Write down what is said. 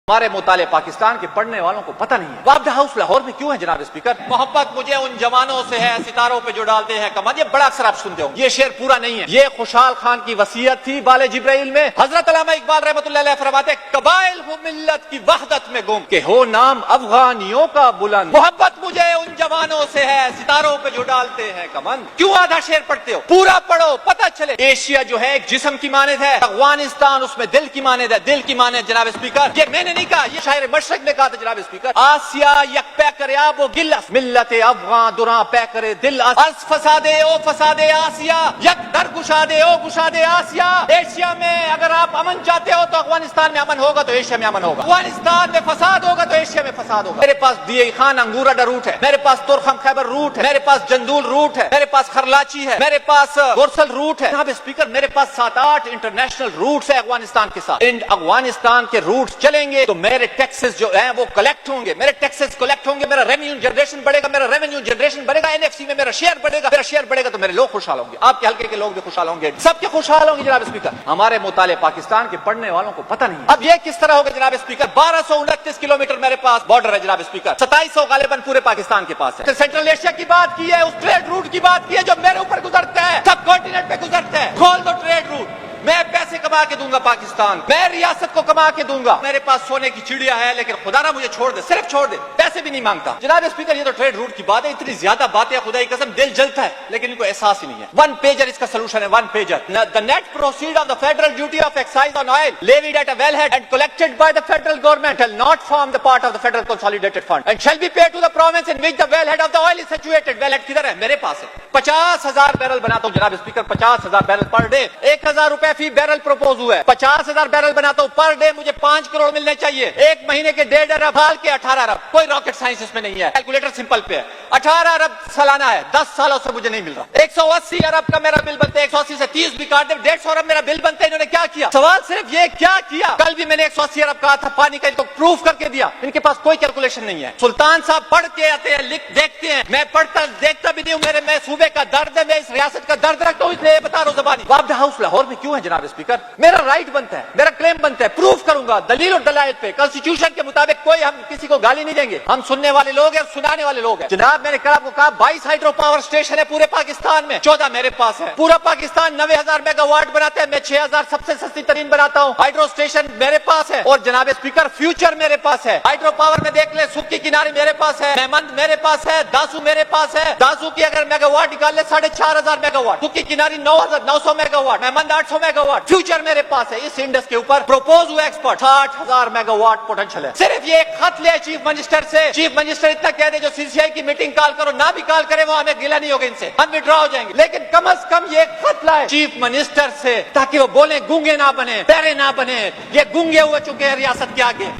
ہمارے مطالعے پاکستان کے پڑھنے والوں کو پتہ نہیں ہے وابڈہ ہاؤس لاہور میں کیوں ہے جناب اسپیکر؟ محبت مجھے ان جوانوں سے ہے ستاروں پہ جو ڈالتے ہیں کمان. یہ بڑا اکثر آپ سنتے ہو. یہ شعر پورا نہیں ہے. یہ خوشحال خان کی وصیت تھی بال جبرائیل میں. حضرت علامہ اقبال رحمۃ اللہ علیہ فرماتے قبائل ہو ملت کی وحدت میں گم کہ ہو نام افغانیوں کا بلند. محبت مجھے ان جوانوں سے ہے ستاروں پہ جو ڈالتے ہیں کمان. کیوں آدھا شعر پڑھتے ہو؟ پورا پڑھو پتہ چلے. ایشیا جو ہے ایک جسم کی مانند ہے, افغانستان اس میں دل کی مانند ہے. دل کی مانند جناب اسپیکر, یہ میں نے نہیں کہا, یہ شاعر مشرق نے کہا تھا جناب اسپیکر. آسیا یک پہ کرے آب و گلس ملت افغان دراں پہ کرے دل اس فسادے او فسادے آسیا یک در گشادے او گشادے آسیا. ایشیا میں اگر آپ امن چاہتے ہو تو افغانستان میں امن ہوگا تو ایشیا میں امن ہوگا. افغانستان میں فساد ہوگا تو ایشیا میں فساد ہوگا. میرے پاس دیئی خان انگورڈا روٹ ہے, میرے پاس ترخم خیبر روٹ ہے, میرے پاس جندول روٹ ہے, میرے پاس خرلاچی ہے, میرے پاس گورسل روٹ ہے. جناب اسپیکر میرے پاس 7-8 انٹرنیشنل روٹس ہے افغانستان کے ساتھ. ان افغانستان کے روٹس چلیں گے تو میرے ٹیکسز جو ہیں وہ کلیکٹ ہوں گے, میرے ٹیکسز کلیکٹ ہوں گے, میرا ریونیو جنریشن بڑھے گا, میرا ریونیو جنریشن بڑھے گا, NFC میں میرا شیئر بڑھے گا, میرا شیئر بڑھے گا تو میرے لوگ خوشحال ہوں گے, آپ کے حلقے کے لوگ بھی خوشحال ہوں گے, سب کے خوشحال ہوں گے جناب اسپیکر. ہمارے مطالعے پاکستان کے پڑھنے والوں کو پتہ نہیں. اب یہ کس طرح ہوگا جناب اسپیکر؟ 1229 کلومیٹر میرے پاس بارڈر ہے جناب اسپیکر, 2700 غالباً پورے پاکستان کے پاس ہے. سینٹرل ایشیا کی بات کی ہے, اس ٹریڈ روٹ کی بات کی ہے جو میرے اوپر گزرتا ہے, سب کانٹیننٹ پہ گزرتا ہے. کھول دو ٹریڈ روٹ, میں پیسے کما کے دوں گا پاکستان, میں ریاست کو کما کے دوں گا. میرے پاس سونے کی چڑیا ہے لیکن خدا نہ مجھے چھوڑ دے, صرف چھوڑ دے, پیسے بھی نہیں مانگتا. جناب اسپیکر یہ تو ٹریڈ روٹ کی بات ہے, اتنی زیادہ باتیں خدا کی قسم دل جلتا ہے لیکن ان کو احساس ہی نہیں ہے. 1 پیجر اس کا سولوشن ہے, 1 pager. The net proceed of the federal duty of excise on oil levied at a wellhead and collected by the federal government shall not form the part of the federal consolidated fund and shall be paid to the province in which the wellhead of the oil is situated. wellhead کدھر ہے؟ میرے پاس ہے. 50,000 barrel بناتا ہوں جناب speaker, 50,000 barrel per day, 1,000 روپے فی barrel propose ہوا ہے. 50,000 بیرل بناتا ہوں پر ڈے, مجھے 5 کروڑ ملنے چاہیے. ایک مہینے کے 1.5 ارب, سال کے 18 ارب. کوئی راکٹ سائنس اس میں نہیں ہے, کیلکولیٹر سمپل پہ ہے. 18 ارب سالانہ ہے, 10 سالوں سے مجھے نہیں مل رہا. 180 ارب کا میرا بل بنتا ہے, 180 سے 30 بھی کاٹ دے, 150 ارب میرا بل بنتا ہے. انہوں نے کیا کیا؟ سوال صرف یہ کیا کیا. کل بھی میں نے 180 ارب کہا تھا پانی کا, تو پروف کر کے دیا. ان کے پاس کوئی کیلکولیشن نہیں ہے. سلطان صاحب پڑھ کے آتے ہیں, لکھ دیکھتے ہیں, میں پڑھتا دیکھتا بھی نہیں ہوں. میں صوبے کا درد ہے, میں اس ریاست کا درد رکھتا ہوں, اس لیے بتا رہا ہوں زبانی. وابڈہ ہاؤس لاہور میں کیوں ہے جناب اسپیکر؟ میرا رائٹ بنتا ہے, میرا کلیم بنتا ہے, پروف کروں گا دلیل اور دلائل پہ. کانسٹیٹیوشن کے مطابق کوئی ہم کسی کو گالی نہیں دیں گے, ہم سننے والے لوگ ہیں اور سنانے والے لوگ ہیں. جناب میں نے کل آپ کو کہا 22 ہائیڈرو پاور اسٹیشن ہے پورے پاکستان میں, 14 میرے پاس ہے. پورا پاکستان 90,000 میگا واٹ بناتا ہے, میں 6,000 سب سے سستی ترین بناتا ہوں. ہائیڈرو اسٹیشن میرے پاس ہے. اور جناب اسپیکر فیوچر میرے پاس ہے. ہائیڈرو پاور میں دیکھ لیں, سکھ کی کنارے میرے پاس ہے, مہمند میرے پاس ہے, داسو میرے پاس ہے. داسو کی اگر میگا واٹ نکال لے 4,500 میگا واٹ, سکھ کی کناری 900 mega what, Mohmand 800 mega what. Future میرے پاس ہے. اس انڈس کے اوپر پروپوز ہوا ایکسپرٹ 60,000 میگا واٹ پوٹینشیل ہے. صرف یہ ایک خط لے چیف منسٹر سے, چیف منسٹر اتنا کہہ دے جو CCI کی میٹنگ کال کرو, نہ بھی کال کرے وہ ہمیں گلہ نہیں ہوگا ان سے, ہم وڈرا ہو جائیں گے. لیکن کم از کم یہ ایک خط لائے چیف منسٹر سے تاکہ وہ بولیں گونگے نہ بنے, بہرے نہ بنے. یہ گونگے ہوئے چکے ہیں ریاست کے آگے.